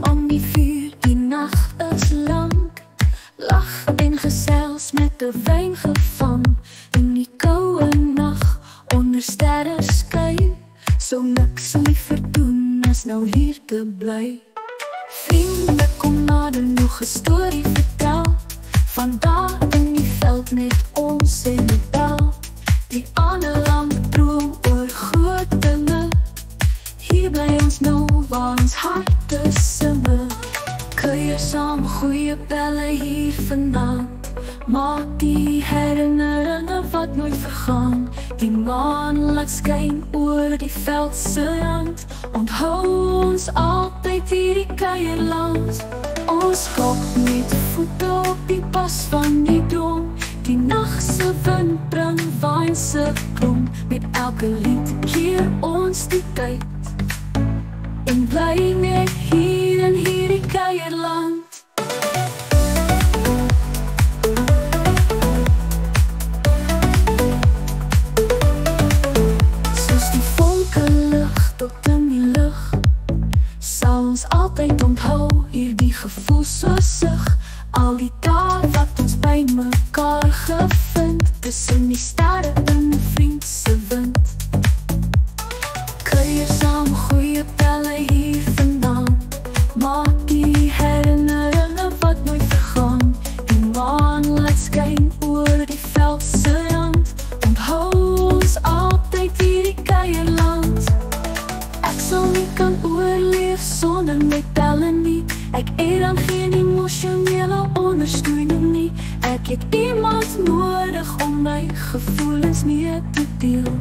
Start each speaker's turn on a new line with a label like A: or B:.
A: om die vuur, die nag is lang. Lach en gesels met de wyn gevang. In die koue nag, onder sterre skyn. So niks liever doen as nou hier te bly. Vriende, kom nader, nog 'n storie vertel. Vandaag in die veld net ons en die bel. Die ander lang droom oor groot dinge. Hier bly ons nou waar ons harte singe. Kuier saam, goeie belle hier vandaan. Maak die herinneringe wat nooit vergaan. Die maan laat skyn oor die veld se rand. Onthou ons altyd hierdie kuierland. Ons kop met voete op die pas van die droom. Die nagse wind bring wyn se klom. Met elke lied keer ons die tyd. En bly net hier in hierdie kuierland. Soos die vonke lig tot in die lug, sal ons altyd onthou hierdie gevoel so sug. Al die dae wat ons by mekaar gevind, tussen die sterre in die vriend se wind. Kuier saam, goeie belle hier vandaan. Maak die herinneringe wat nooit vergaan. Die maan laat skyn oor die veld se rand. Onthou ons altyd hierdie kuierland. Ek sal nie kan oorleef sonder my belle nie. Ek het dan geen emosionele ondersteuning nie. Ek het iemand nodig om my gevoelens mee te deel.